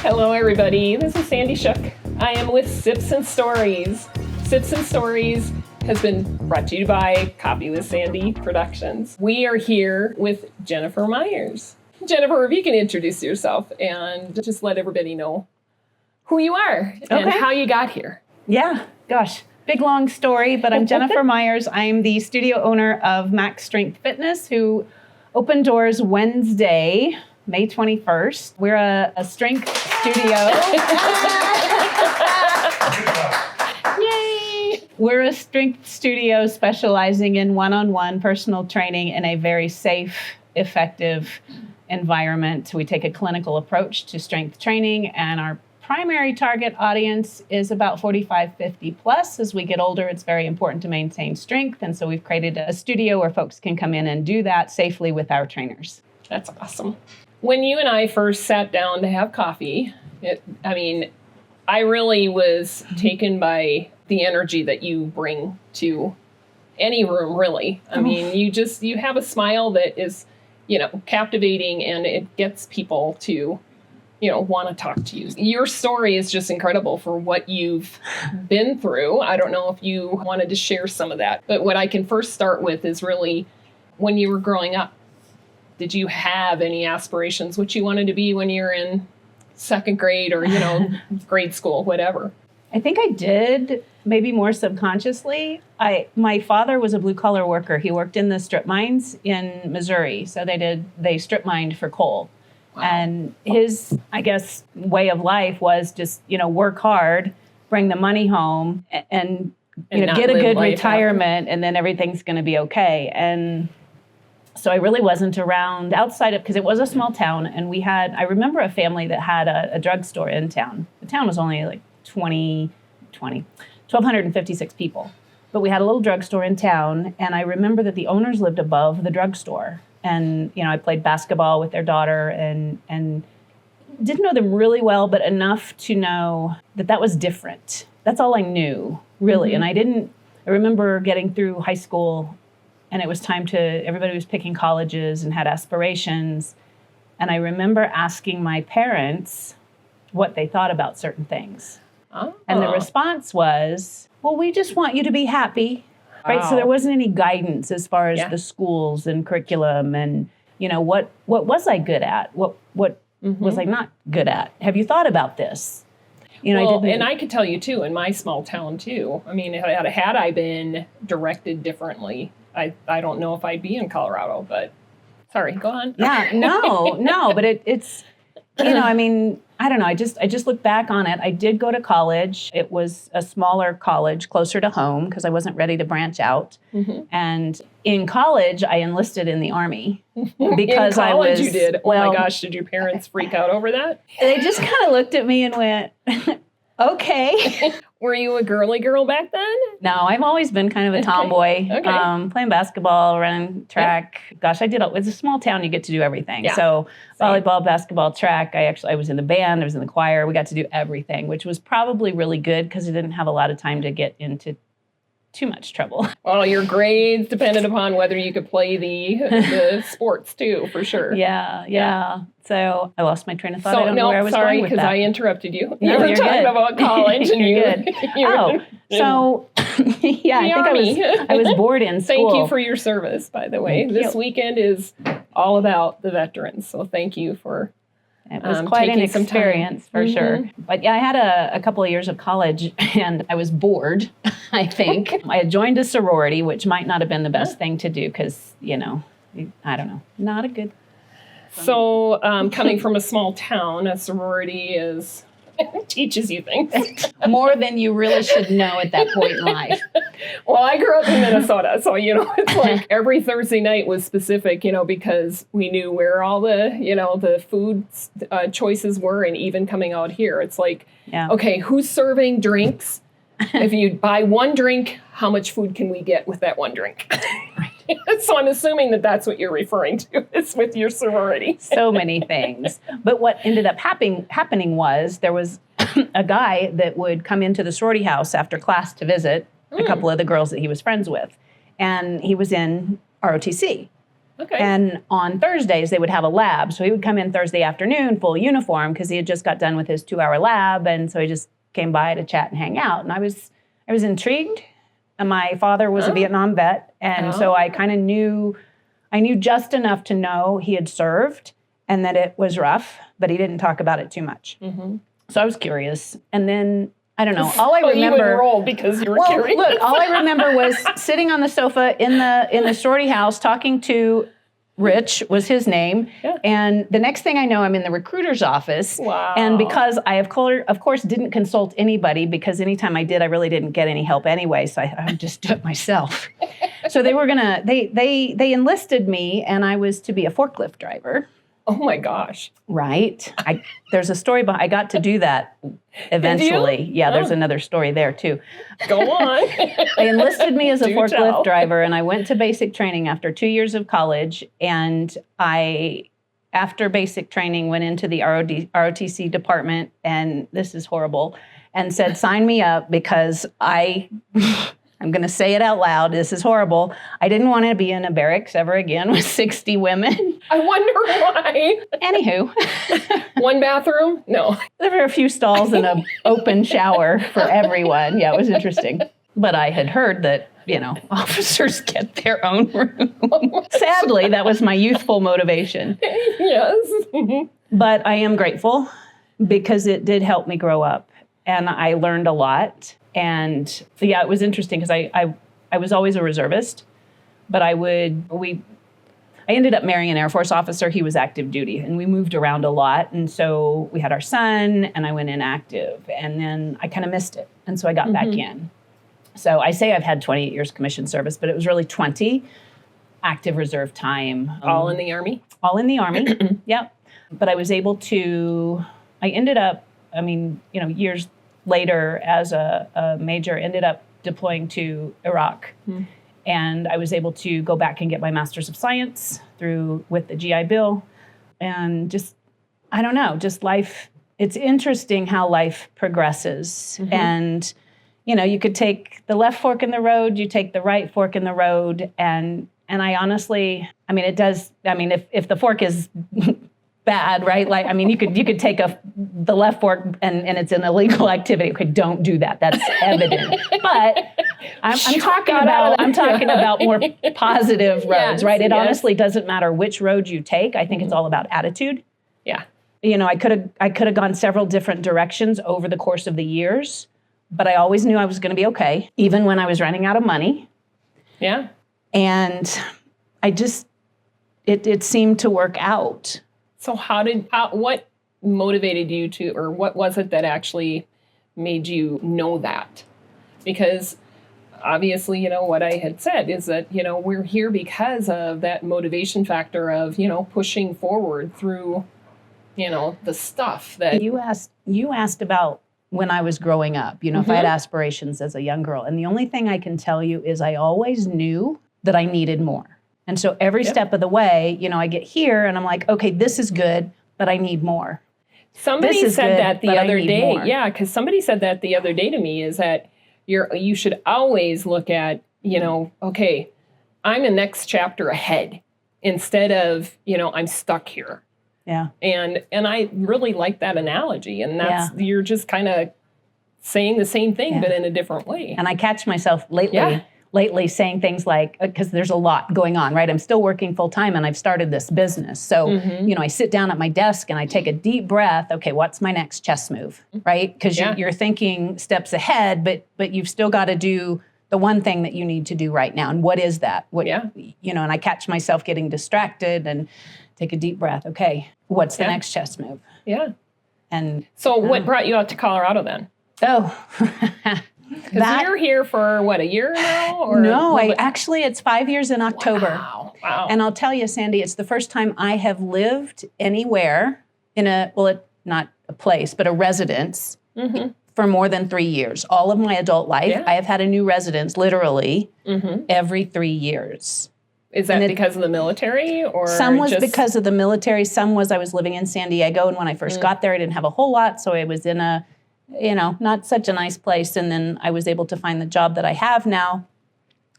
Hello, everybody. This is Sandy Shook. I am with Sips and Stories. Sips and Stories has been brought to you by Coffee with Sandy Productions. We are here with Jennifer Meyers. Jennifer, if you can introduce yourself and just let everybody know who you are and how you got here. Yeah, gosh, big long story, but I'm Jennifer Meyers. I'm the studio owner of Max Strength Fitness, who opened doors Wednesday, May 21st. We're a strength studio. Yay! We're a strength studio specializing in one-on-one personal training in a very safe, effective environment. We take a clinical approach to strength training, and our primary target audience is about 45, 50 plus. As we get older, it's very important to maintain strength, and so we've created a studio where folks can come in and do that safely with our trainers. That's awesome. When you and I first sat down to have coffee, I really was taken by the energy that you bring to any room, really. I mean, you have a smile that is, captivating, and it gets people to, want to talk to you. Your story is just incredible for what you've been through. I don't know if you wanted to share some of that, but what I can first start with is really when you were growing up. Did you have any aspirations, what you wanted to be when you were in second grade or, grade school, whatever? I think I did, maybe more subconsciously. My father was a blue-collar worker. He worked in the strip mines in Missouri. So they strip mined for coal. Wow. And his, way of life was just, work hard, bring the money home, and get a good retirement, and then everything's going to be okay. And so I really wasn't around outside of, because it was a small town, and I remember a family that had a drugstore in town. The town was only like 1,256 people. But we had a little drugstore in town, and I remember that the owners lived above the drugstore. And, I played basketball with their daughter and didn't know them really well, but enough to know that was different. That's all I knew, really. Mm-hmm. And I remember getting through high school, and it was everybody was picking colleges and had aspirations. And I remember asking my parents what they thought about certain things. Oh. And the response was, well, we just want you to be happy. Wow. Right? So there wasn't any guidance as far as the schools and curriculum and, what was I good at? What was I not good at? Have you thought about this? And I could tell you too, in my small town too. I mean, had I been directed differently, I don't know if I'd be in Colorado, but sorry, go on. Yeah, no, but it's, I don't know. I just look back on it. I did go to college. It was a smaller college closer to home because I wasn't ready to branch out. Mm-hmm. And in college, I enlisted in the Army because in college you did. Oh my gosh, did your parents freak out over that? They just kind of looked at me and went, okay. Were you a girly girl back then? No, I've always been kind of a tomboy. Okay. Playing basketball, running track. Yeah. Gosh, it's a small town. You get to do everything. Yeah. So volleyball, basketball, track. I was in the band. I was in the choir. We got to do everything, which was probably really good because I didn't have a lot of time to get into too much trouble. Well, your grades depended upon whether you could play the sports too, for sure. Yeah. So I lost my train of thought. I don't know where I was going with that. Sorry, because I interrupted you. No, you were you're talking good. about college, and you're good. I was bored in school. Thank you for your service, by the way. This weekend is all about the veterans, so thank you for. It was quite an experience, for sure. But yeah, I had a couple of years of college, and I was bored, I think. I had joined a sorority, which might not have been the best thing to do because, I don't know, not a good. So coming from a small town, a sorority teaches you things. More than you really should know at that point in life. Well, I grew up in Minnesota, so, it's like every Thursday night was specific, because we knew where all the food choices were, and even coming out here, it's like, okay, who's serving drinks? If you buy one drink, how much food can we get with that one drink? So I'm assuming that's what you're referring to, is with your sorority. So many things. But what ended up happening was there was a guy that would come into the sorority house after class to visit a couple of the girls that he was friends with. And he was in ROTC. Okay. And on Thursdays, they would have a lab. So he would come in Thursday afternoon, full uniform, because he had just got done with his 2-hour lab. And so he just came by to chat and hang out. And I was intrigued. And my father was a Vietnam vet. And so I kind of knew just enough to know he had served and that it was rough, but he didn't talk about it too much. Mm-hmm. So I was curious. And then, I don't know, all I remember... you enrolled because you were curious. Look, all I remember was sitting on the sofa in the sorority house talking to Rich, was his name. Yeah. And the next thing I know, I'm in the recruiter's office. Wow. And because I, of course, didn't consult anybody, because anytime I did, I really didn't get any help anyway. So I would just do it myself. So they were they enlisted me, and I was to be a forklift driver. Oh my gosh. Right. There's a story behind, I got to do that eventually. Yeah, there's another story there too. Go on. They enlisted me as a forklift driver, and I went to basic training after 2 years of college. And after basic training, went into the ROTC department, and this is horrible, and said, sign me up, because I'm going to say it out loud. This is horrible. I didn't want to be in a barracks ever again with 60 women. I wonder why. Anywho. One bathroom? No. There were a few stalls and an open shower for everyone. Yeah, it was interesting. But I had heard that, officers get their own room. Sadly, that was my youthful motivation. Yes. But I am grateful, because it did help me grow up. And I learned a lot. And yeah, it was interesting, because I was always a reservist, but I ended up marrying an Air Force officer. He was active duty, and we moved around a lot. And so we had our son, and I went in active, and then I kind of missed it. And so I got back in. So I say I've had 28 years commissioned service, but it was really 20 active reserve time. All in the Army? All in the Army. Yep. But I was able to, I ended up, years later, as a major, ended up deploying to Iraq. And I was able to go back and get my Master's of Science with the GI Bill. And just, I don't know, just life. It's interesting how life progresses. And, you could take the left fork in the road, you take the right fork in the road. And I honestly, it does, if the fork is bad, right? You could take the left fork and it's an illegal activity. Okay, don't do that. That's evident. But I'm talking about more positive roads, right? It honestly doesn't matter which road you take. I think it's all about attitude. Yeah. I could have gone several different directions over the course of the years, but I always knew I was going to be okay, even when I was running out of money. Yeah. And it seemed to work out. So what motivated you to, or what was it that actually made you know that? Because obviously, what I had said is that, we're here because of that motivation factor of, pushing forward through, the stuff that... You asked about when I was growing up, if I had aspirations as a young girl. And the only thing I can tell you is I always knew that I needed more. And so every step of the way, I get here and I'm like, okay, this is good, but I need more. Somebody said that the other day. Yeah, because somebody said that the other day to me, is that you should always look at, okay, I'm the next chapter ahead, instead of, I'm stuck here. Yeah. And I really like that analogy. And that's, you're just kind of saying the same thing, but in a different way. And I catch myself lately saying things like, because there's a lot going on, right? I'm still working full time and I've started this business. So, I sit down at my desk and I take a deep breath. Okay, what's my next chess move, right? Because you're thinking steps ahead, but you've still got to do the one thing that you need to do right now. And what is that? And I catch myself getting distracted and take a deep breath. Okay, what's the next chess move? Yeah. And so what brought you out to Colorado then? Oh, because you're here for a year now? Or no, it's 5 years in October. Wow. And I'll tell you, Sandy, it's the first time I have lived anywhere in not a place, but a residence for more than 3 years. All of my adult life, I have had a new residence literally every 3 years. Is that because of the military, or some was because of the military? Some was I was living in San Diego, and when I first got there, I didn't have a whole lot, so I was in a, not such a nice place, and then I was able to find the job that I have now.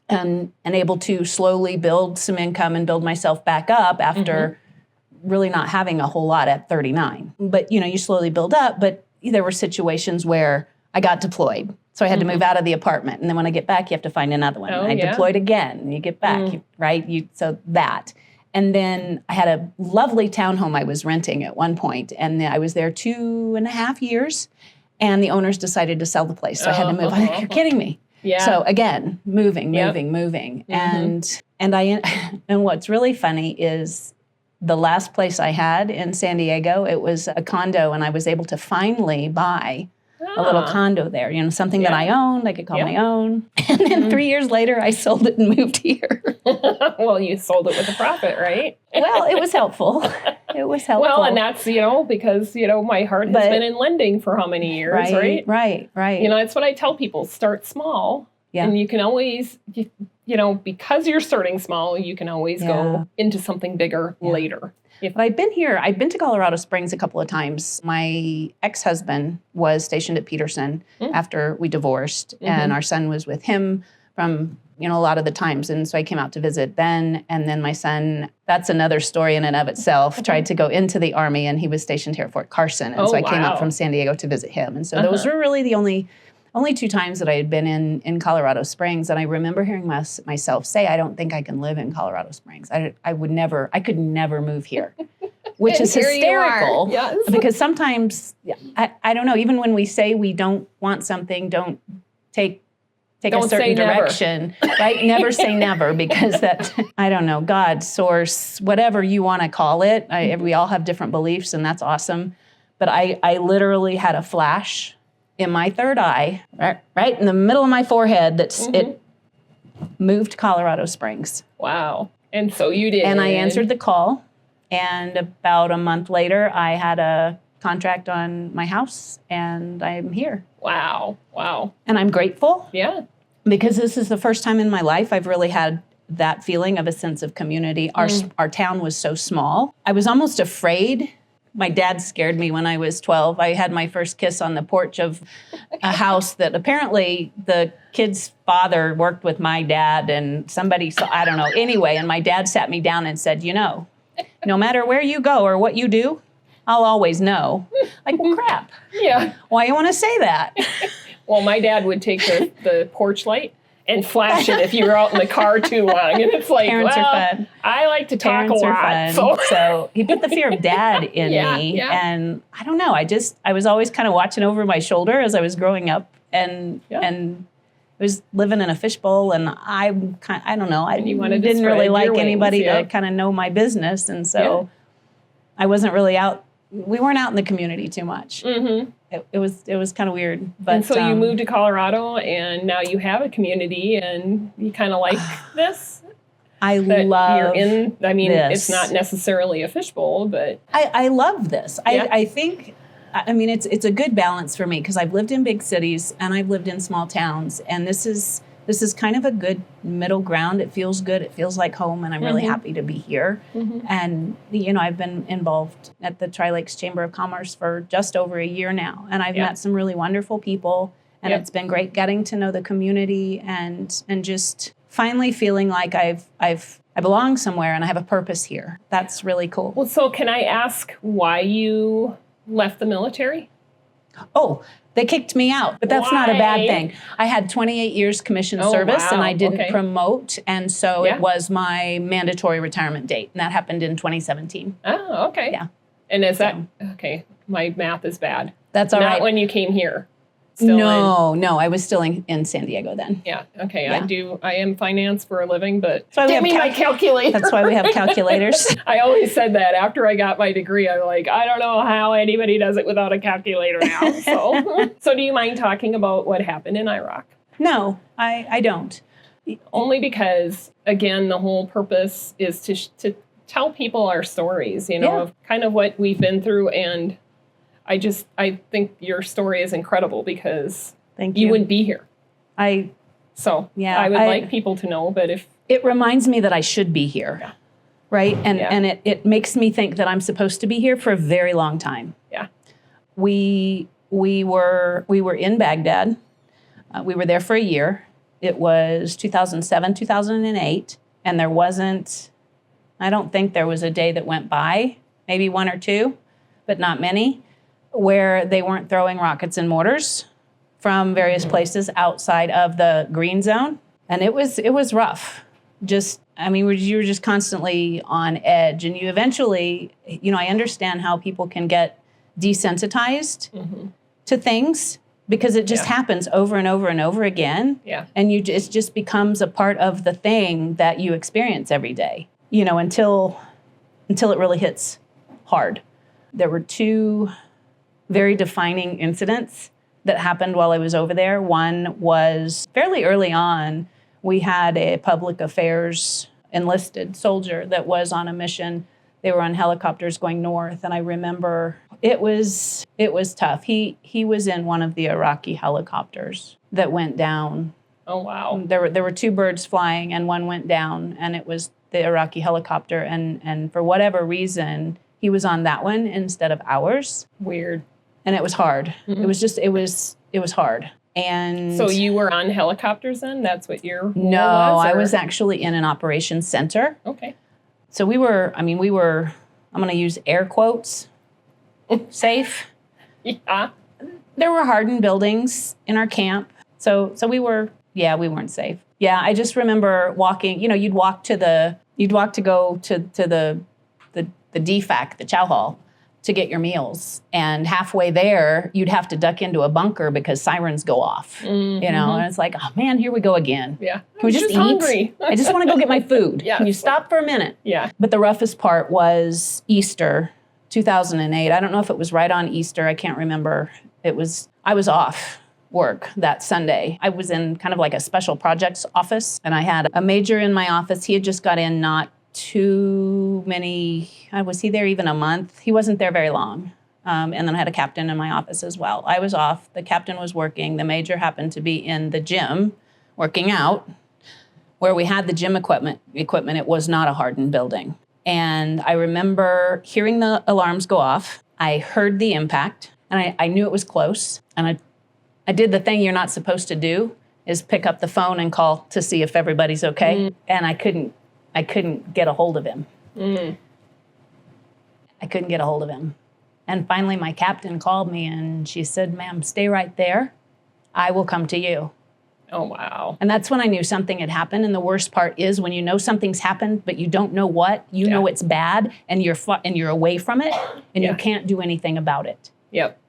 and able to slowly build some income and build myself back up after really not having a whole lot at 39. But, you slowly build up. But there were situations where I got deployed. So I had to move out of the apartment. And then when I get back, you have to find another one. Oh, I deployed again. And you get back, right? So that. And then I had a lovely townhome I was renting at one point. And I was there 2.5 years. And the owners decided to sell the place. So I had to move. I'm like, you're kidding me. Yeah. So again, moving. And what's really funny is the last place I had in San Diego, it was a condo, and I was able to finally buy a little condo there, something that I owned, I could call my own. And then 3 years later, I sold it and moved here. Well, you sold it with a profit, right? Well, it was helpful. Well, and that's, because, my heart has been in lending for how many years, right? Right. That's what I tell people. Start small. Yeah. And you can always, because you're starting small, you can always go into something bigger later. But I've been to Colorado Springs a couple of times. My ex-husband was stationed at Peterson after we divorced, and our son was with him from, a lot of the times. And so I came out to visit then. And then my son, that's another story in and of itself, tried to go into the Army, and he was stationed here at Fort Carson. And so I came out from San Diego to visit him. And so those were really the only 2 times that I had been in Colorado Springs. And I remember hearing myself say, I don't think I can live in Colorado Springs. I could never move here, which is hysterical. Yes. Because sometimes, I don't know, even when we say we don't want something, don't take a certain direction, right? Never say never, because that, I don't know, God, source, whatever you want to call it. We all have different beliefs, and that's awesome. But I literally had a flash in my third eye, right in the middle of my forehead, it moved to Colorado Springs. Wow. And so you did. And I answered the call. And about a month later, I had a contract on my house, and I'm here. Wow. And I'm grateful. Yeah. Because this is the first time in my life I've really had that feeling of a sense of community. Our town was so small. I was almost afraid. My dad scared me when I was 12. I had my first kiss on the porch of a house that apparently the kid's father worked with my dad, and somebody saw, I don't know. Anyway, and my dad sat me down and said, no matter where you go or what you do, I'll always know. Like, well, crap. Yeah. Why you want to say that? Well, my dad would take the porch light and flash it if you were out in the car too long. And it's like, Parents are fun. I like to talk Parents a lot. So he put the fear of dad in me. Yeah. And I don't know, I was always kind of watching over my shoulder as I was growing up, and I was living in a fishbowl, and I don't know, I didn't really like anybody to kind of know my business. And so I wasn't really out. We weren't out in the community too much. Mm-hmm. It was kind of weird. But, and so you moved to Colorado, and now you have a community, and you kind of like this. I love you're in. I mean, this. It's not necessarily a fishbowl, but I love this. Yeah. I think. I mean, it's a good balance for me, because I've lived in big cities and I've lived in small towns, and this is kind of a good middle ground. It feels good. It feels like home, and I'm really happy to be here. Mm-hmm. And I've been involved at the Tri-Lakes Chamber of Commerce for just over a year now, and I've met some really wonderful people, and it's been great getting to know the community and just finally feeling like I belong somewhere and I have a purpose here. That's really cool. Well, so can I ask why you left the military? Oh, they kicked me out, but that's not a bad thing. I had 28 years commissioned service, and I didn't promote, and so it was my mandatory retirement date, and that happened in 2017. Oh, okay. Yeah. And is that, okay, my math is bad. That's all right. Not when you came here. No, I was still in San Diego then. Yeah, okay. Yeah. I am finance for a living, but give me my calculator. That's why we have calculators. I always said that after I got my degree. I'm like, I don't know how anybody does it without a calculator now. So do you mind talking about what happened in Iraq? No, I don't. Only because, again, the whole purpose is to tell people our stories, of kind of what we've been through. And I think your story is incredible, because you wouldn't be here. I would like people to know, but if it reminds me that I should be here, right? And it makes me think that I'm supposed to be here for a very long time. Yeah, we were in Baghdad. We were there for a year. It was 2007, 2008, and I don't think there was a day that went by, maybe one or two, but not many, where they weren't throwing rockets and mortars from various places outside of the green zone. And it was rough. You were just constantly on edge. And you eventually, I understand how people can get desensitized to things because it just happens over and over and over again. Yeah. And it just becomes a part of the thing that you experience every day, until it really hits hard. There were two very defining incidents that happened while I was over there. One was fairly early on. We had a public affairs enlisted soldier that was on a mission. They were on helicopters going north, and I remember it was tough. He was in one of the Iraqi helicopters that went down. Oh, wow. There were two birds flying, and one went down, and it was the Iraqi helicopter. And for whatever reason, he was on that one instead of ours. Weird. And it was hard. It was hard. And so you were on helicopters then? That's what your role No, was? I was actually in an operations center. Okay. So we were, I'm going to use air quotes, safe. Yeah. There were hardened buildings in our camp. So we weren't safe. Yeah, I just remember walking, you'd walk to go to the DFAC, the chow hall, to get your meals. And halfway there, you'd have to duck into a bunker because sirens go off, and it's like, oh man, here we go again. Yeah. Can we just eat? Hungry. I just want to go get my food. Yeah. Can you stop for a minute? Yeah. But the roughest part was Easter 2008. I don't know if it was right on Easter. I can't remember. I was off work that Sunday. I was in kind of like a special projects office, and I had a major in my office. He had just got in not too many, was he there even a month? He wasn't there very long. And then I had a captain in my office as well. I was off. The captain was working. The major happened to be in the gym working out where we had the gym equipment. It was not a hardened building. And I remember hearing the alarms go off. I heard the impact, and I knew it was close. And I did the thing you're not supposed to do, is pick up the phone and call to see if everybody's okay. And I couldn't get a hold of him. I couldn't get a hold of him. And finally, my captain called me, and she said, "Ma'am, stay right there. I will come to you." Oh, wow. And that's when I knew something had happened. And the worst part is when you know something's happened, but you don't know what. You know it's bad, and you're away from it, and you can't do anything about it. Yep.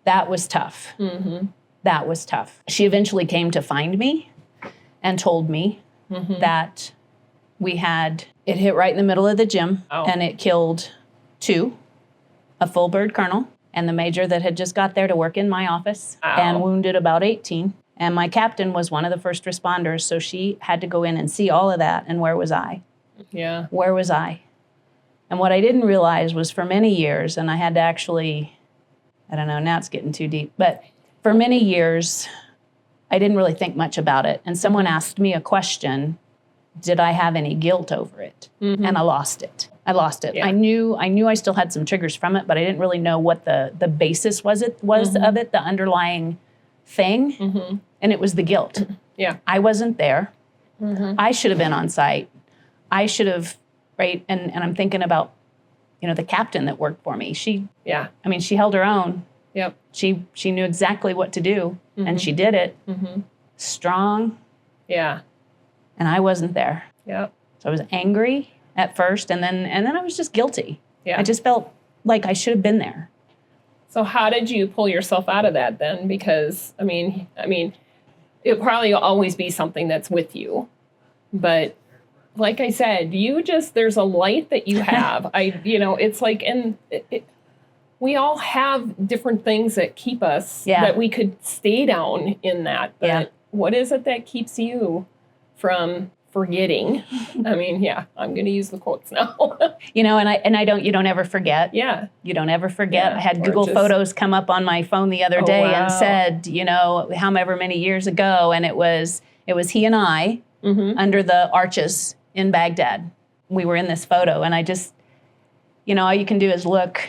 That was tough. That was tough. She eventually came to find me and told me that it hit right in the middle of the gym, and it killed 2, a full bird colonel and the major that had just got there to work in my office, and wounded about 18. And my captain was one of the first responders, so she had to go in and see all of that. And where was I? Yeah. Where was I? And what I didn't realize was for many years, and I had to actually, I don't know, now it's getting too deep, but for many years, I didn't really think much about it. And someone asked me a question, did I have any guilt over it? And I lost it. Yeah. I knew I still had some triggers from it, but I didn't really know what the basis was of it, the underlying thing. And it was the guilt. Yeah. I wasn't there. I should have been on site. I should have, right? And I'm thinking about, the captain that worked for me. She held her own. Yep. She knew exactly what to do, and she did it. Strong. Yeah. And I wasn't there. Yep. So I was angry at first, and then I was just guilty. Yeah. I just felt like I should have been there. So how did you pull yourself out of that then? Because I mean, it'll probably always be something that's with you, but like I said, there's a light that you have. It's like, we all have different things that keep us, that we could stay down in that. But what is it that keeps you from forgetting? I'm going to use the quotes now. You don't ever forget. Yeah. You don't ever forget. Yeah. I had Google Photos come up on my phone the other day and said, however many years ago, and it was he and I under the arches in Baghdad. We were in this photo, and I just, all you can do is look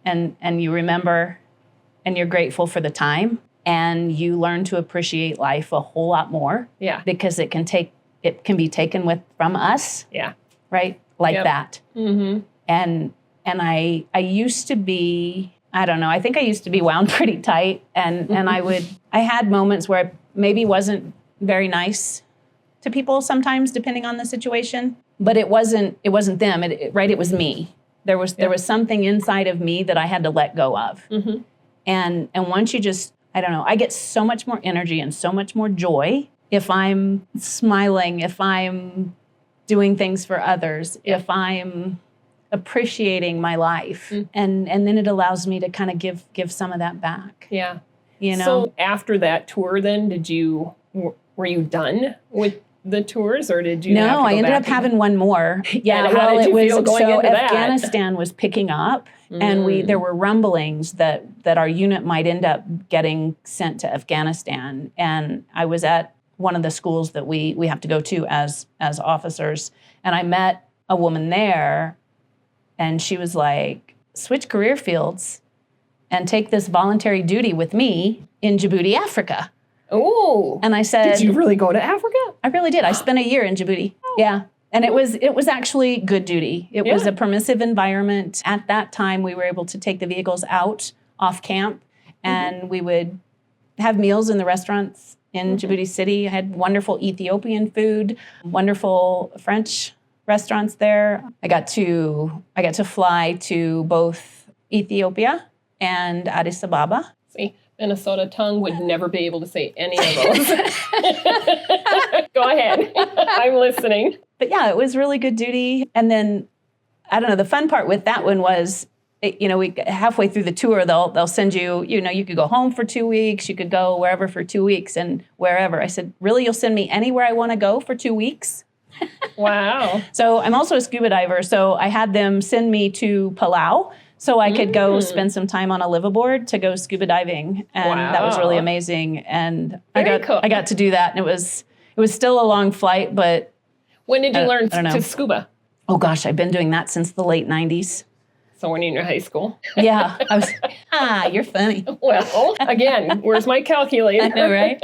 and you remember, and you're grateful for the time. and you learn to appreciate life a whole lot more. Yeah. Because it can be taken from us. Yeah. Right? Like Yep. that. Mm-hmm. And I used to be, I don't know, I think I used to be wound pretty tight, and I had moments where I maybe wasn't very nice to people sometimes, depending on the situation. But it wasn't them, right? It was me. There was something inside of me that I had to let go of. Mm-hmm. And once you just, I don't know, I get so much more energy and so much more joy if I'm smiling, if I'm doing things for others, if I'm appreciating my life. And then it allows me to kind of give some of that back. Yeah. You know? So after that tour, then were you done with the tours, or did you? No, have to go I ended back up having one more. Yeah, And how well, did it you was feel going so into that? Afghanistan was picking up, and there were rumblings that our unit might end up getting sent to Afghanistan. And I was at one of the schools that we have to go to as officers, and I met a woman there, and she was like, "Switch career fields and take this voluntary duty with me in Djibouti, Africa." Oh. And I said, "Did you really go to Africa?" I really did. I spent a year in Djibouti. Yeah. And it was actually good duty. It was a permissive environment. At that time, we were able to take the vehicles out off camp, and we would have meals in the restaurants in Djibouti City. I had wonderful Ethiopian food, wonderful French restaurants there. I got to fly to both Ethiopia and Addis Ababa. See, Minnesota tongue would never be able to say any of those. Go ahead. I'm listening. But yeah, it was really good duty. And then, I don't know, the fun part with that one was, we halfway through the tour, they'll send you, you could go home for 2 weeks, you could go wherever for 2 weeks, and wherever. I said, really, you'll send me anywhere I want to go for 2 weeks? Wow. So I'm also a scuba diver, so I had them send me to Palau so I could go spend some time on a liveaboard to go scuba diving, and that was really amazing. And I got to do that, and it was still a long flight, but when did you learn to scuba? Oh gosh, I've been doing that since the late 90s. So when you're in your high school? Yeah, I was. You're funny. Well, again, where's my calculator? I know, right?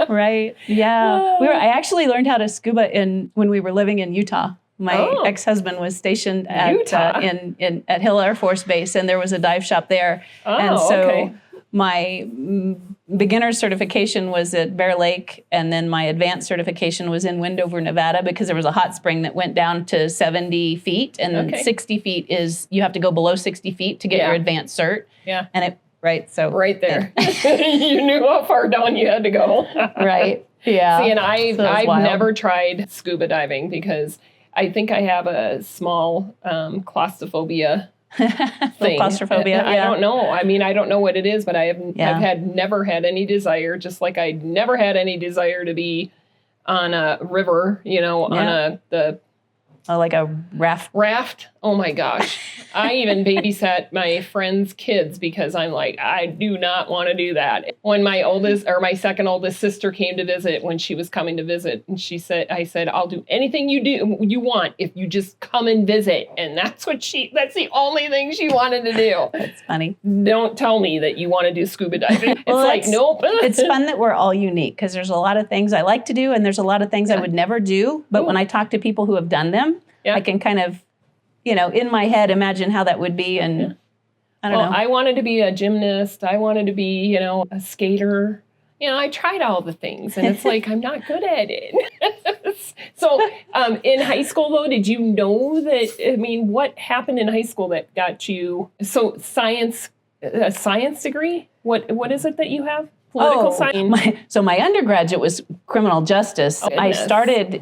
Right. Yeah. I actually learned how to scuba when we were living in Utah. My ex-husband was stationed at Hill Air Force Base, and there was a dive shop there. And so my beginner certification was at Bear Lake, and then my advanced certification was in Wendover, Nevada, because there was a hot spring that went down to 70 feet, and 60 feet is, you have to go below 60 feet to get your advanced cert. Yeah. And right there. You knew how far down you had to go. Right. Yeah. See, and I've never tried scuba diving because I think I have a small claustrophobia thing. Claustrophobia. I don't know. I mean, I don't know what it is, but I've never had any desire, just like I never had any desire to be on a river, on like a raft. Oh my gosh. I even babysat my friends' kids because I'm like, I do not want to do that. When my second oldest sister came to visit, when she was coming to visit, and I said, I'll do anything you want if you just come and visit. And that's that's the only thing she wanted to do. That's funny. Don't tell me that you want to do scuba diving. It's nope. It's fun that we're all unique, because there's a lot of things I like to do, and there's a lot of things I would never do. But when I talk to people who have done them, I can kind of, in my head, imagine how that would be. And I don't know. I wanted to be a gymnast. I wanted to be, a skater. I tried all the things, and it's like, I'm not good at it. So in high school, though, did you know that, what happened in high school that got you, a science degree? What is it that you have? Political science. So my undergraduate was criminal justice. I started.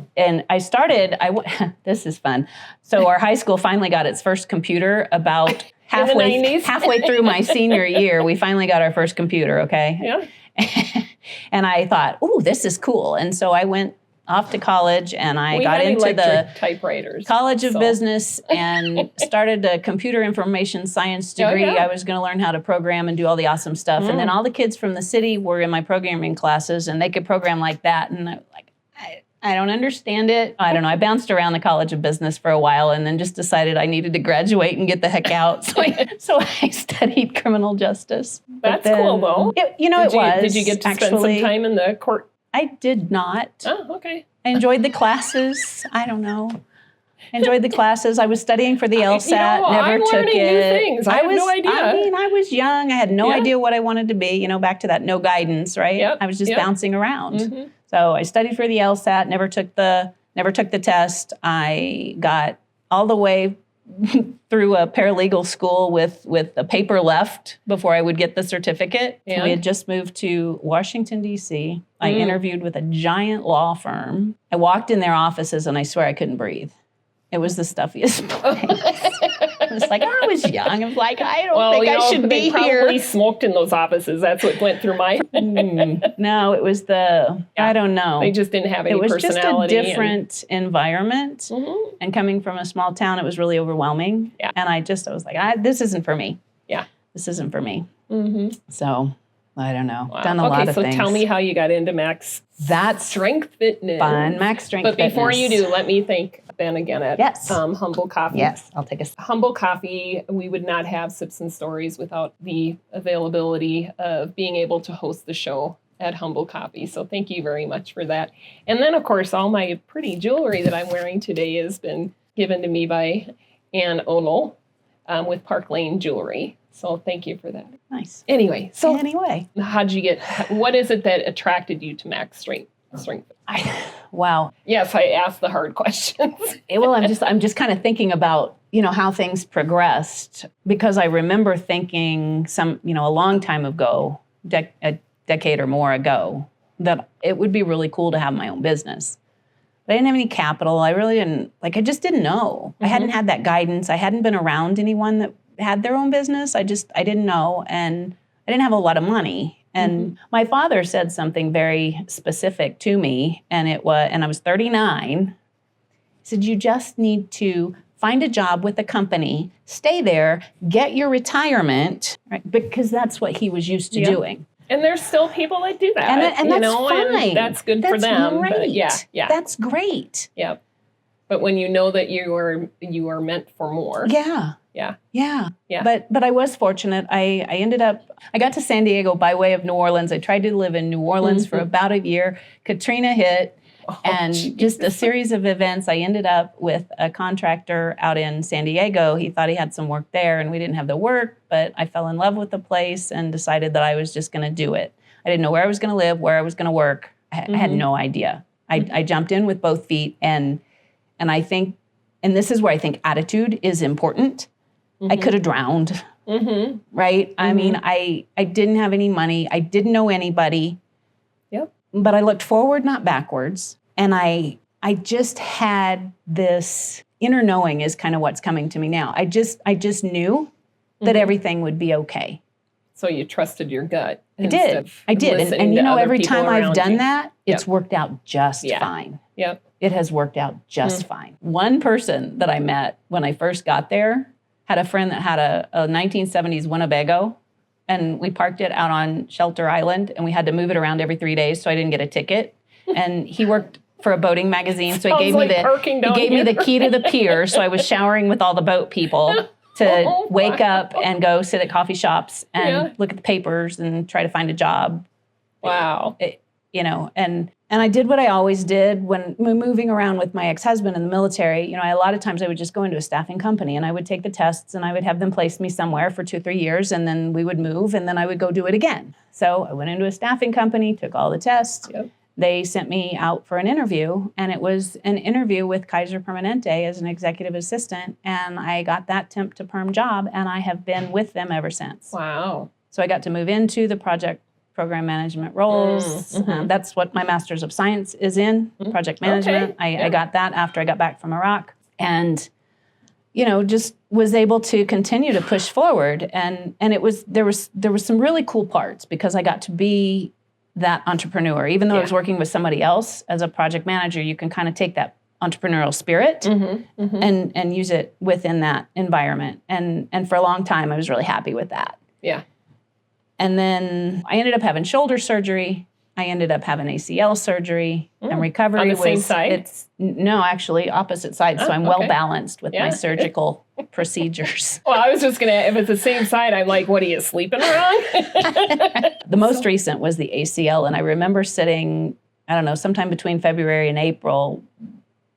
This is fun. So our high school finally got its first computer about halfway through my senior year. We finally got our first computer. Okay. Yeah. And I thought, this is cool. And so I went off to college, and I got into the typewriters. College of Business and started a computer information science degree. I was going to learn how to program and do all the awesome stuff. And then all the kids from the city were in my programming classes, and they could program like that. And I don't understand it. I don't know. I bounced around the College of Business for a while and then just decided I needed to graduate and get the heck out. So I studied criminal justice. That's cool, though. Did you get to spend some time in the court? I did not. Oh, okay. I enjoyed the classes. I don't know. Enjoyed the classes. I was studying for the LSAT. I'm took learning it. New things. I had no idea. I was young. I had no idea what I wanted to be. Back to that no guidance, right? Yep. I was just bouncing around. So I studied for the LSAT. Never took the test. I got all the way through a paralegal school with a paper left before I would get the certificate. Yeah. We had just moved to Washington, D.C. I interviewed with a giant law firm. I walked in their offices and I swear I couldn't breathe. It was the stuffiest place. It was like, I was young. I was like, I don't think I should be they here. Probably smoked in those offices. That's what went through my No, it was I don't know. They just didn't have any personality. It was just a different environment. And coming from a small town, it was really overwhelming. Yeah. And I was like, this isn't for me. Yeah. This isn't for me. So I don't know. Wow. Done a lot of things. Okay, so tell me how you got into Max Strength Fitness. Fun, Max Strength Fitness. But before you do, let me thank Ben again at Humble Coffee. Yes, I'll take a Humble Coffee. We would not have Sips and Stories without the availability of being able to host the show at Humble Coffee. So thank you very much for that. And then, of course, all my pretty jewelry that I'm wearing today has been given to me by Ann Onel with Park Lane Jewelry. So thank you for that. Nice. Anyway, how'd you get? What is it that attracted you to Max Strength? Wow. Yes, I asked the hard questions. Well, I'm just kind of thinking about, how things progressed, because I remember thinking a long time ago, a decade or more ago, that it would be really cool to have my own business. But I didn't have any capital. I really didn't, I just didn't know. I hadn't had that guidance. I hadn't been around anyone that had their own business. I didn't know. And I didn't have a lot of money. And my father said something very specific to me, and I was 39. He said, you just need to find a job with a company, stay there, get your retirement, right? Because that's what he was used to doing. And there's still people that do that. And that's fine. And that's good for them. Great. But yeah. That's great. Yeah. But when you know that you are meant for more. Yeah. Yeah. But I was fortunate. I got to San Diego by way of New Orleans. I tried to live in New Orleans for about a year. Katrina hit. Just a series of events. I ended up with a contractor out in San Diego. He thought he had some work there, and we didn't have the work, but I fell in love with the place and decided that I was just going to do it. I didn't know where I was going to live, where I was going to work. I had no idea. I jumped in with both feet, and I think, and this is where I think attitude is important. I could have drowned, right? I mean, I didn't have any money. I didn't know anybody. Yep. But I looked forward, not backwards. And I just had this inner knowing is kind of what's coming to me now. I just knew that everything would be okay. So you trusted your gut. I did. And every time I've done that, it's worked out just fine. Yep. It has worked out just fine. One person that I met when I first got there had a friend that had a 1970s Winnebago, and we parked it out on Shelter Island, and we had to move it around every 3 days, so I didn't get a ticket. And he worked for a boating magazine, so he gave me the key to the pier, so I was showering with all the boat people to wake up and go sit at coffee shops and look at the papers and try to find a job. Wow. And I did what I always did when moving around with my ex-husband in the military. A lot of times I would just go into a staffing company and I would take the tests and I would have them place me somewhere for 2-3 years, and then we would move and then I would go do it again. So I went into a staffing company, took all the tests. Yep. They sent me out for an interview, and it was an interview with Kaiser Permanente as an executive assistant, and I got that temp to perm job, and I have been with them ever since. Wow. So I got to move into the program management roles. That's what my Master's of Science is in, project management. Okay. I got that after I got back from Iraq, and just was able to continue to push forward. And there was some really cool parts because I got to be that entrepreneur. Even though I was working with somebody else as a project manager, you can kind of take that entrepreneurial spirit and use it within that environment. And for a long time, I was really happy with that. Yeah. And then I ended up having shoulder surgery. I ended up having ACL surgery and recovery. On the was same side? No, actually opposite sides. So I'm well balanced with my surgical procedures. Well, I was just going to, if it's the same side, I'm like, what, are you sleeping wrong? The most recent was the ACL. And I remember sitting, I don't know, sometime between February and April.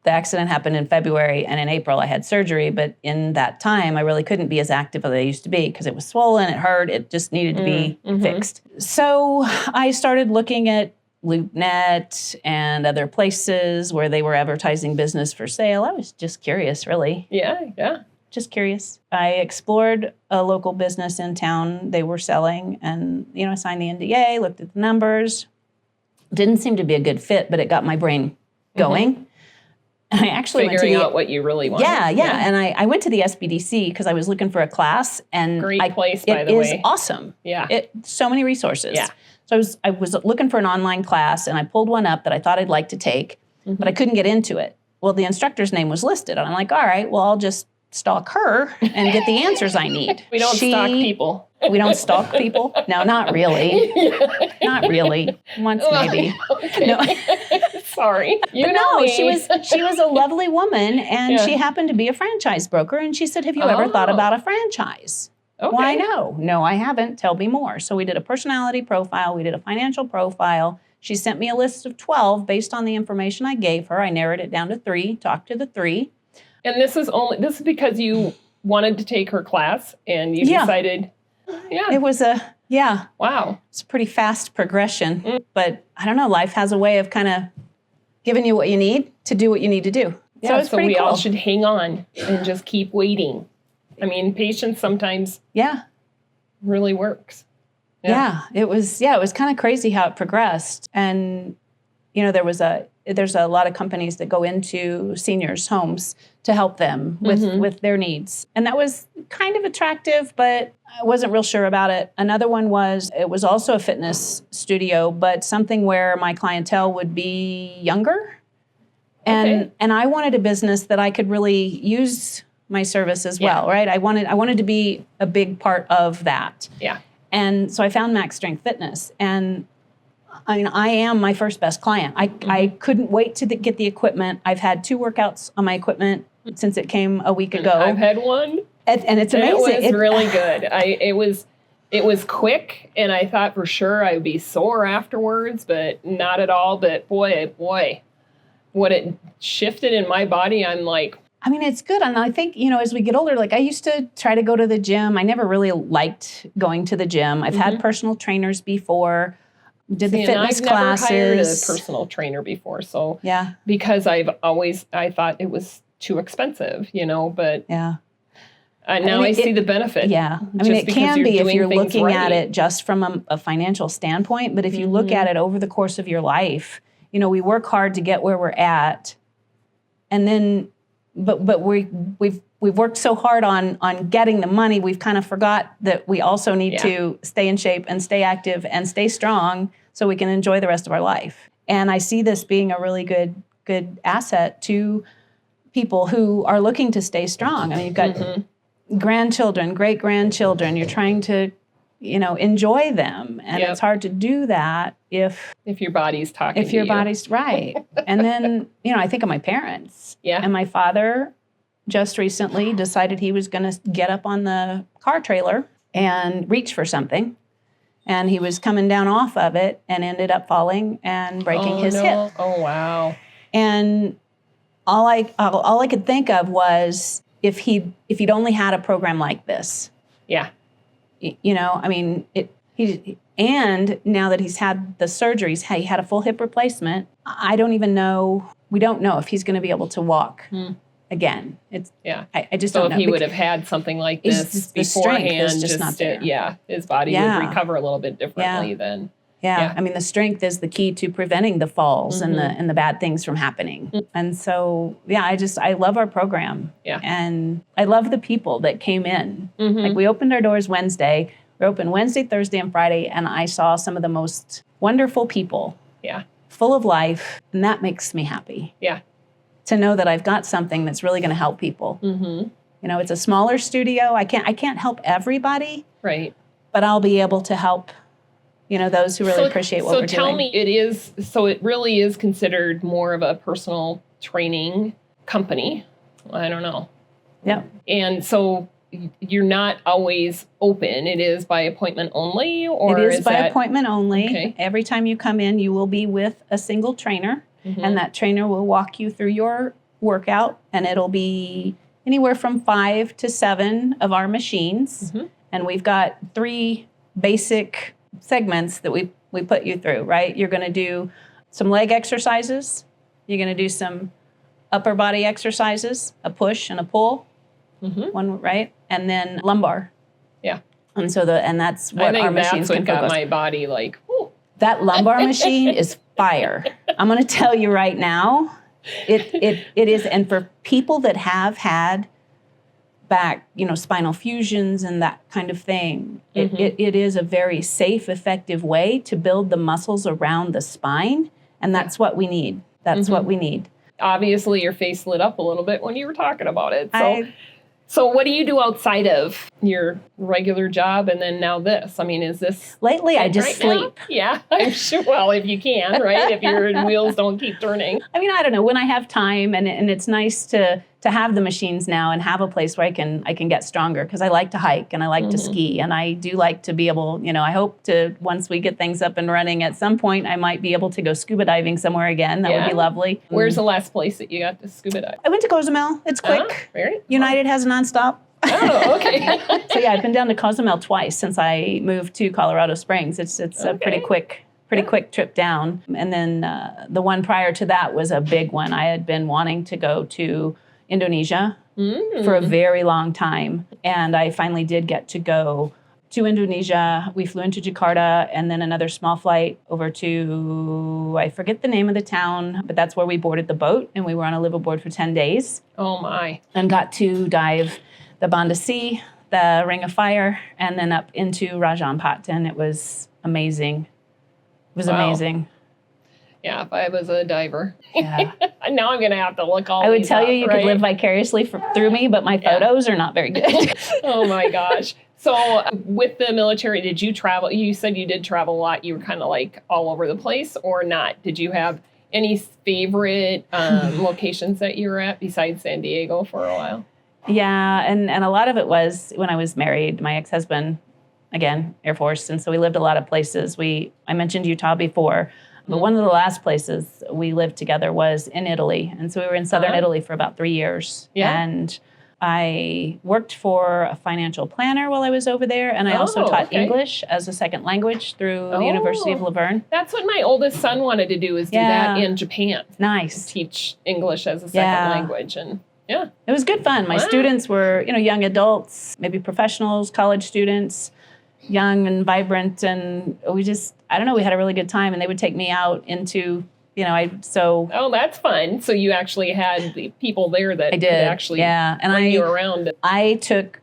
The accident happened in February, and in April I had surgery. But in that time, I really couldn't be as active as I used to be because it was swollen, it hurt, it just needed to be fixed. So I started looking at LoopNet and other places where they were advertising business for sale. I was just curious, really. Yeah. Just curious. I explored a local business in town they were selling, and I signed the NDA, looked at the numbers. Didn't seem to be a good fit, but it got my brain going. And I actually figuring out what you really want. Yeah. And I went to the SBDC because I was looking for a class, and great place, by the way. It is awesome. Yeah. So many resources. Yeah. So I was looking for an online class, and I pulled one up that I thought I'd like to take, but I couldn't get into it. Well, the instructor's name was listed, and I'm like, all right, well, I'll just stalk her and get the answers I need. We don't stalk people. We don't stalk people? No, not really. Not really. Once maybe. Okay. No. Sorry. She was a lovely woman, and she happened to be a franchise broker, and she said, have you ever thought about a franchise? Okay. Why no? No, I haven't. Tell me more. So we did a personality profile. We did a financial profile. She sent me a list of 12 based on the information I gave her. I narrowed it down to 3, talked to the 3. And this is because you wanted to take her class and you decided, It was wow. It's a pretty fast progression, but I don't know, life has a way of kind of giving you what you need to do what you need to do. Yeah, it's pretty we cool. all should hang on and just keep waiting. I mean, patience sometimes really works. Yeah, it was kind of crazy how it progressed. And there's a lot of companies that go into seniors' homes to help them with their needs. And that was kind of attractive, but I wasn't real sure about it. Another one it was also a fitness studio, but something where my clientele would be younger. And I wanted a business that I could really use my service as well, right? I wanted to be a big part of that. Yeah. And so I found Max Strength Fitness, and I mean, I am my first best client. I couldn't wait to get the equipment. I've had 2 workouts on my equipment since it came a week ago. I've had one. And it's amazing. It was really good. It was quick, and I thought for sure I would be sore afterwards, but not at all. But boy, what it shifted in my body, I'm like, I mean, it's good. And I think, as we get older, like I used to try to go to the gym. I never really liked going to the gym. I've had personal trainers before. Did the fitness classes. I've never hired a personal trainer before, so because I thought it was too expensive, but now I see the benefit. Yeah, I mean, it can be if you're looking at it just from a financial standpoint, but if you look at it over the course of your life, we work hard to get where we're at, and then, but we've worked so hard on getting the money, we've kind of forgot that we also need to stay in shape and stay active and stay strong so we can enjoy the rest of our life. And I see this being a really good asset to people who are looking to stay strong. I mean, you've got grandchildren, great-grandchildren. You're trying to, enjoy them. And it's hard to do that if your body's talking to you. If your body's right. And then, I think of my parents. Yeah. And my father just recently decided he was going to get up on the car trailer and reach for something. And he was coming down off of it and ended up falling and breaking his hip. Oh, wow. And all I could think of was if he'd only had a program like this. Yeah. I mean, and now that he's had the surgeries, he had a full hip replacement. I don't even know. We don't know if he's going to be able to walk again. I just don't know. So if he would have had something like this beforehand, just not there. His body would recover a little bit differently then. Yeah. I mean, the strength is the key to preventing the falls and the bad things from happening. And so, I love our program. Yeah. And I love the people that came in. Like we opened our doors Wednesday. We're open Wednesday, Thursday, and Friday, and I saw some of the most wonderful people. Yeah. Full of life, and that makes me happy. Yeah. To know that I've got something that's really going to help people. It's a smaller studio. I can't help everybody. Right. But I'll be able to help those who really appreciate what we're doing. So tell me, it really is considered more of a personal training company. I don't know. Yeah. And so you're not always open. It is by appointment only, or it is by appointment only. Okay. Every time you come in, you will be with a single trainer, Mm-hmm. and that trainer will walk you through your workout, and it'll be anywhere from 5 to 7 of our machines. Mm-hmm. And we've got 3 basic segments that we put you through, right? You're going to do some leg exercises. You're going to do some upper body exercises, a push and a pull, Mm-hmm. one, right? And then lumbar. Yeah. And so that's what our machines can got focus. my body like, whoo. That lumbar machine is fire. I'm going to tell you right now, it is. And for people that have had back, spinal fusions and that kind of thing, Mm-hmm. it is a very safe, effective way to build the muscles around the spine. And that's what we need. That's Mm-hmm. what we need. Obviously, your face lit up a little bit when you were talking about it. So what do you do outside of your regular job and then now this? I mean, is this... Lately, I just sleep. Now? Yeah, I'm sure. Well, if you can, right? If your wheels don't keep turning. I mean, I don't know. When I have time, and it's nice to have the machines now and have a place where I can get stronger, because I like to hike and I like to ski, and I do like to be able, I hope to, once we get things up and running, at some point I might be able to go scuba diving somewhere again. That would be lovely. Where's the last place that you got to scuba dive? I went to Cozumel. It's quick. Very United has nonstop. Oh, okay. So yeah, I've been down to Cozumel twice since I moved to Colorado Springs. It's a pretty quick trip down. And then the one prior to that was a big one. I had been wanting to go to Indonesia for a very long time, and I finally did get to go to Indonesia. We flew into Jakarta, and then another small flight over to, I forget the name of the town, but that's where we boarded the boat, and we were on a liveaboard for 10 days. Oh my. And got to dive the Banda Sea, the Ring of Fire, and then up into Raja Ampat, and it was amazing. It was amazing. Yeah, if I was a diver. Yeah. Now I'm going to have to look all I would these tell up, you right? could live vicariously through me, but my photos are not very good. Oh my gosh. So with the military, did you travel? You said you did travel a lot. You were kind of like all over the place, or not? Did you have any favorite locations that you were at besides San Diego for a while? Yeah, and a lot of it was when I was married. My ex-husband, again, Air Force, and so we lived a lot of places. I mentioned Utah before, but one of the last places we lived together was in Italy, and so we were in southern Italy for about 3 years. Yeah. And I worked for a financial planner while I was over there, and I also taught English as a second language through the University of Laverne. That's what my oldest son wanted to do, is do that in Japan. Nice. Teach English as a second language. And yeah. It was good fun. My students were, young adults, maybe professionals, college students, young and vibrant, and we just, I don't know, we had a really good time, and they would take me out into, Oh, that's fun. So you actually had the people there that could actually bring you around. I took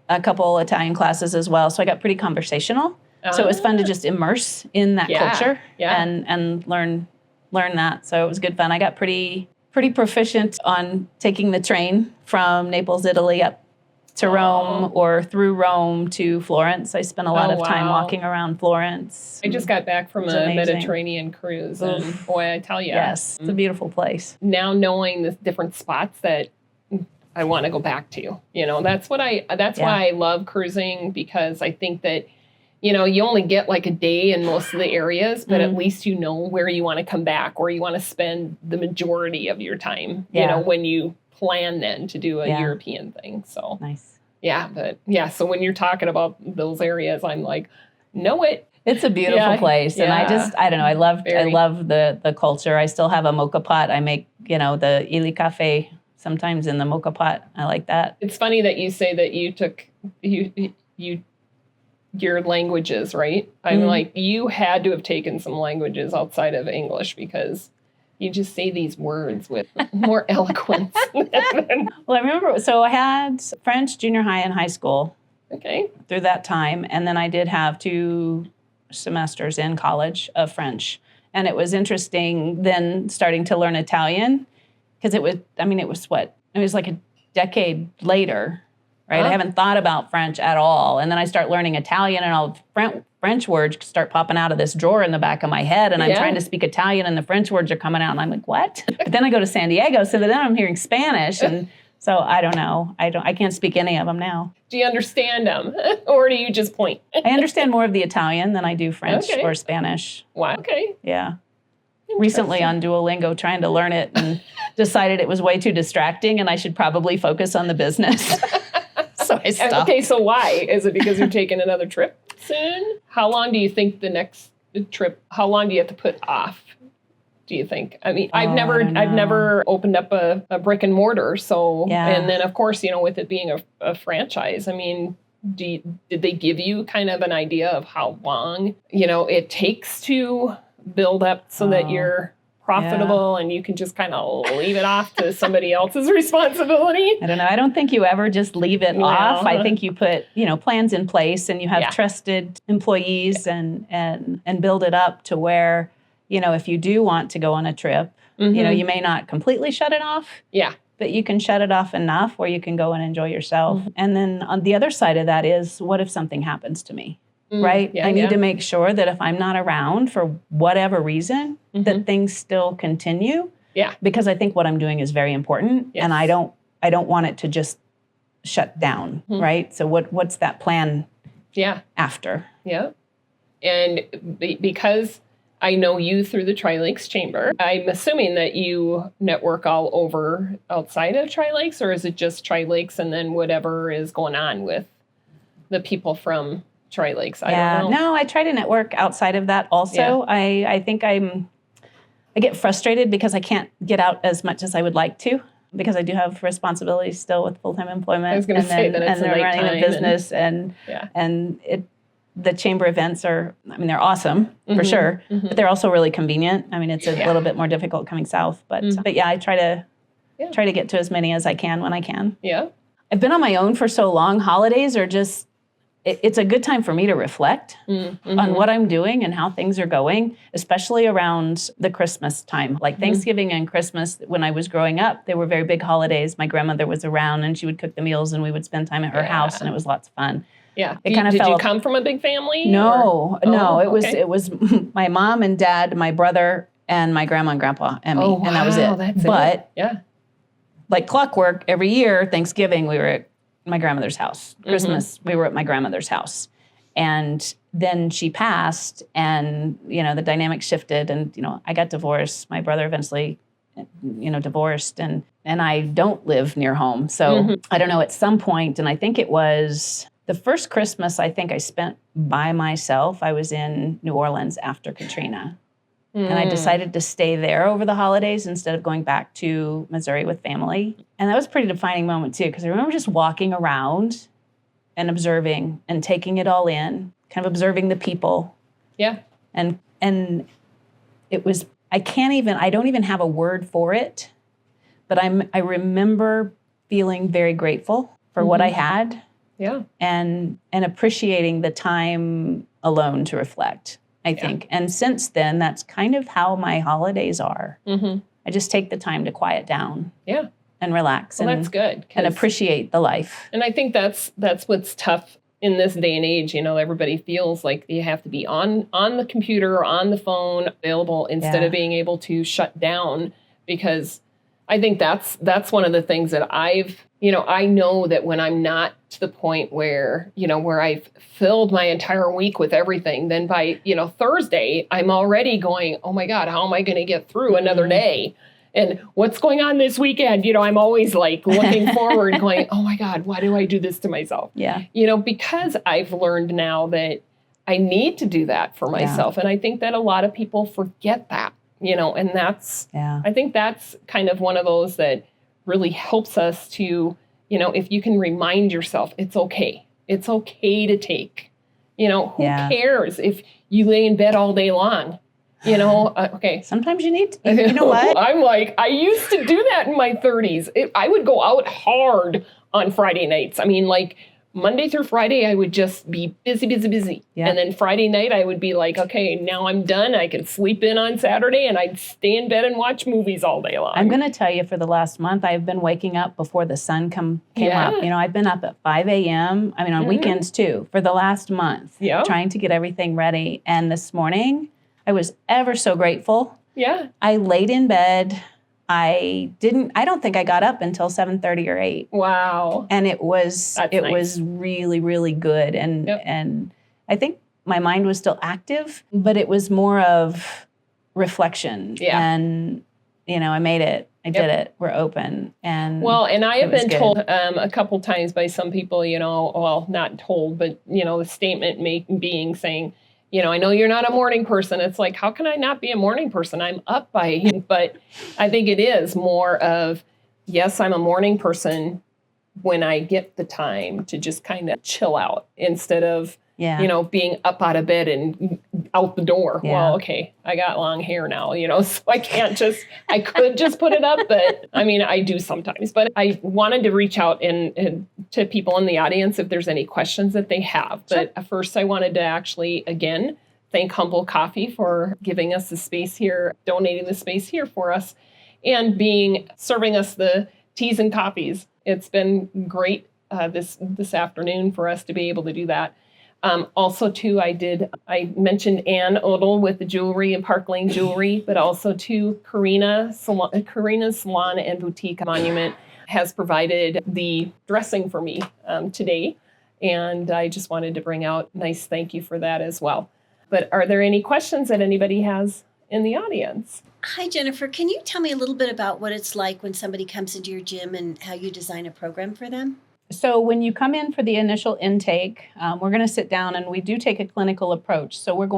a couple Italian classes as well, so I got pretty conversational. So it was fun to just immerse in that culture and learn that. So it was good fun. I got pretty proficient on taking the train from Naples, Italy up to Rome, or through Rome to Florence. I spent a lot of time walking around Florence. I just got back from a Mediterranean cruise, and boy, I tell you. Yes, it's a beautiful place. Now knowing the different spots that I want to go back to, that's why I love cruising, because I think that, you only get like a day in most of the areas, but at least you know where you want to come back, or you want to spend the majority of your time, when you plan then to do a European thing. So nice. Yeah, but so when you're talking about those areas, I'm like, know it. It's a beautiful place. And I don't know, I love the culture. I still have a mocha pot. I make, the ili cafe sometimes in the mocha pot. I like that. It's funny that you say that you took your languages, right? I'm like, you had to have taken some languages outside of English, because you just say these words with more eloquence. Well, I remember, so I had French junior high and high school through that time. And then I did have 2 semesters in college of French. And it was interesting then starting to learn Italian, because it was like a decade later right? I haven't thought about French at all. And then I start learning Italian, and all French words start popping out of this drawer in the back of my head, and I'm trying to speak Italian, and the French words are coming out, and I'm like, what? But then I go to San Diego, so then I'm hearing Spanish, and so I don't know. I can't speak any of them now. Do you understand them, or do you just point? I understand more of the Italian than I do French or Spanish. Wow. Okay. Yeah. Recently on Duolingo, trying to learn it, and decided it was way too distracting, and I should probably focus on the business. So I stopped. Okay, so why? Is it because you're taking another trip soon? How long do you think the next trip, how long do you have to put off? Do you think? I mean, I've never opened up a brick and mortar. So, and then of course, with it being a franchise, I mean, did they give you kind of an idea of how long, it takes to build up so that you're profitable and you can just kind of leave it off to somebody else's responsibility? I don't know. I don't think you ever just leave it off. I think you put, plans in place, and you have trusted employees and build it up to where, if you do want to go on a trip, you may not completely shut it off. Yeah. But you can shut it off enough where you can go and enjoy yourself. And then on the other side of that is, what if something happens to me? Right? I need to make sure that if I'm not around for whatever reason, that things still continue. Yeah. Because I think what I'm doing is very important, and I don't want it to just shut down, right? So what's that plan after? Yeah. And because I know you through the Tri-Lakes Chamber, I'm assuming that you network all over outside of Tri-Lakes, or is it just Tri-Lakes and then whatever is going on with the people from Tri-Lakes? I don't know. No, I try to network outside of that also. I think I get frustrated because I can't get out as much as I would like to, because I do have responsibilities still with full-time employment. I was going to say that it's running a business, and the chamber events are, they're awesome for sure, but they're also really convenient. It's a little bit more difficult coming south, but yeah, I try to get to as many as I can when I can. Yeah. I've been on my own for so long. Holidays are just, it's a good time for me to reflect on what I'm doing and how things are going, especially around the Christmas time. Like Thanksgiving and Christmas, when I was growing up, they were very big holidays. My grandmother was around, and she would cook the meals, and we would spend time at her house, and it was lots of fun. Yeah. Did you come from a big family? No, it was my mom and dad, my brother, and my grandma and grandpa, and me, and that was it. Like clockwork, every year, Thanksgiving, we were at my grandmother's house. Christmas, we were at my grandmother's house. And then she passed, and, the dynamic shifted, and, I got divorced. My brother eventually, divorced, and I don't live near home. So I don't know, at some point, and I think it was the first Christmas I think I spent by myself, I was in New Orleans after Katrina. And I decided to stay there over the holidays instead of going back to Missouri with family. And that was a pretty defining moment, too, because I remember just walking around and observing and taking it all in, kind of observing the people. Yeah. And it was, I don't even have a word for it, but I remember feeling very grateful for what I had. Yeah. And appreciating the time alone to reflect, I think. And since then, that's kind of how my holidays are. I just take the time to quiet down. Yeah. And relax. Well, that's good. And appreciate the life. And I think that's what's tough in this day and age. Everybody feels like you have to be on the computer or on the phone available instead of being able to shut down, because I think that's one of the things that I know that when I'm not to the point where I've filled my entire week with everything, then by, Thursday, I'm already going, oh my God, how am I going to get through another day? And what's going on this weekend? I'm always like looking forward going, oh my God, why do I do this to myself? Yeah. Because I've learned now that I need to do that for myself. And I think that a lot of people forget that, and that's, I think that's kind of one of those that really helps us to, if you can remind yourself, it's okay. It's okay to take, who cares if you lay in bed all day long? Okay. Sometimes you need to, you know what? I'm like, I used to do that in my 30s. I would go out hard on Friday nights. Monday through Friday, I would just be busy. Yeah. And then Friday night, I would be like, okay, now I'm done. I can sleep in on Saturday, and I'd stay in bed and watch movies all day long. I'm going to tell you, for the last month, I've been waking up before the sun came up. You know, I've been up at 5 a.m. I mean, on weekends too, for the last month, trying to get everything ready. And this morning, I was ever so grateful. Yeah. I laid in bed. I don't think I got up until 7:30 or 8. Wow. And it was nice. was really, really good. And I think my mind was still active, but it was more of reflection. Yeah. And, you know, I made it. I did it. We're open. And I have been told a couple times by some people, you know, well, not told, but, you know, the statement being saying, you know, I know you're not a morning person. It's like, how can I not be a morning person? I'm up but I think it is more of, yes, I'm a morning person when I get the time to just kind of chill out instead of, you know, being up out of bed and out the door. Yeah. Well, okay, I got long hair now, you know, so I could just put it up, but I mean, I do sometimes. But I wanted to reach out and to people in the audience if there's any questions that they have. Sure. But first, I wanted to actually, again, thank Humble Coffee for giving us the space here, donating the space here for us, and serving us the teas and coffees. It's been great this afternoon for us to be able to do that. Also, too, I mentioned Ann Odell with the jewelry and Park Lane Jewelry, but also, too, Karina's Salon and Boutique Monument has provided the dressing for me today. And I just wanted to bring out a nice thank you for that as well. But are there any questions that anybody has in the audience? Hi, Jennifer. Can you tell me a little bit about what it's like when somebody comes into your gym and how you design a program for them? So when you come in for the initial intake, we're going to sit down and we do take a clinical approach. So we've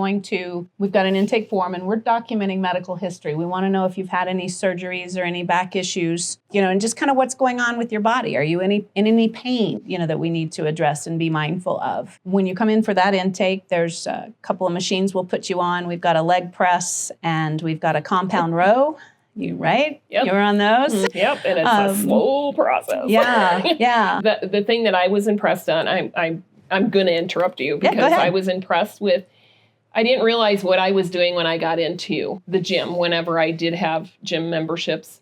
got an intake form and we're documenting medical history. We want to know if you've had any surgeries or any back issues, you know, and just kind of what's going on with your body. Are you in any pain, you know, that we need to address and be mindful of? When you come in for that intake, there's a couple of machines we'll put you on. We've got a leg press and we've got a compound row. Right? Yep. You were on those? Yep, and it's a slow process. Yeah. The thing that I was impressed on, I'm going to interrupt you because I was impressed with, I didn't realize what I was doing when I got into the gym, whenever I did have gym memberships.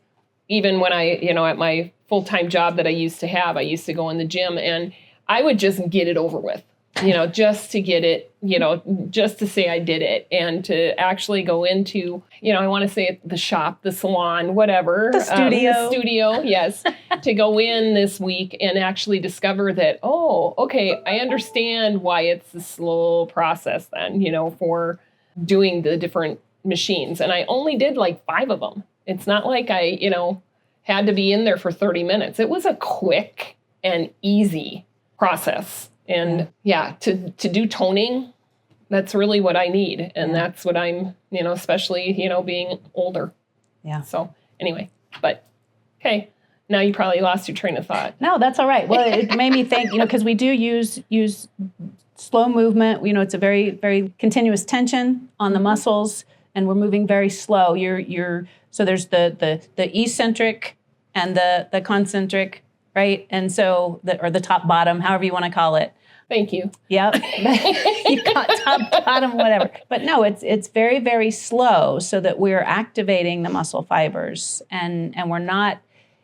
Even when I, you know, at my full-time job that I used to have, I used to go in the gym and I would just get it over with. You know, just to get it, you know, just to say I did it and to actually go into, you know, I want to say the shop, the salon, whatever. The studio, yes. To go in this week and actually discover that, oh, okay, I understand why it's a slow process then, you know, for doing the different machines. And I only did like 5 of them. It's not like I, you know, had to be in there for 30 minutes. It was a quick and easy process. And to do toning, that's really what I need. And that's what I'm, you know, especially, you know, being older. Yeah. So anyway, but okay. Now you probably lost your train of thought. No, that's all right. Well, it made me think, you know, because we do use slow movement. You know, it's a very, very continuous tension on the muscles and we're moving very slow. So there's the eccentric and the concentric, right? And so, or the top bottom, however you want to call it. Thank you. Yep. You got top, bottom, whatever. But no, it's very, very slow so that we're activating the muscle fibers. And we're not,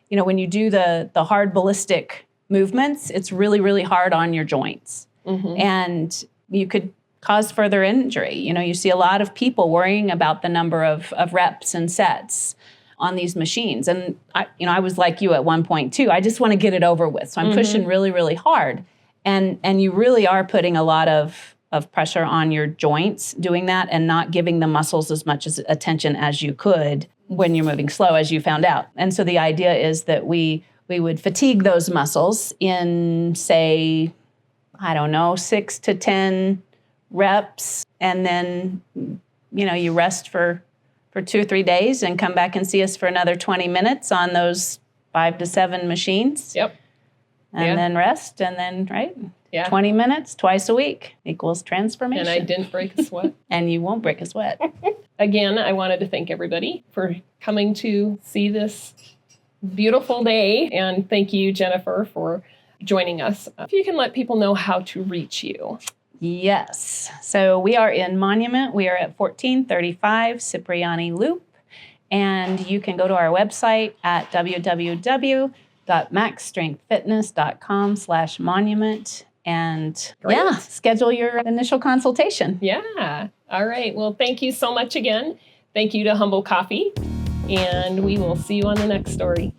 you know, when you do the hard ballistic movements, it's really, really hard on your joints. Mm-hmm. And you could cause further injury. You know, you see a lot of people worrying about the number of reps and sets on these machines. And I was like you at one point too. I just want to get it over with. So I'm pushing really, really hard. And you really are putting a lot of pressure on your joints doing that and not giving the muscles as much attention as you could when you're moving slow, as you found out. And so the idea is that we would fatigue those muscles in, say, 6 to 10 reps. And then, you know, you rest for 2 or 3 days and come back and see us for another 20 minutes on those 5 to 7 machines. Yep. And then rest, and then, 20 minutes twice a week equals transformation. And I didn't break a sweat. And you won't break a sweat. Again, I wanted to thank everybody for coming to see this beautiful day. And thank you, Jennifer, for joining us. If you can let people know how to reach you. Yes. So we are in Monument. We are at 1435 Cipriani Loop. And you can go to our website at www.maxstrengthfitness.com/monument. And Great. schedule your initial consultation. Yeah. All right. Well, thank you so much again. Thank you to Humble Coffee. And we will see you on the next story.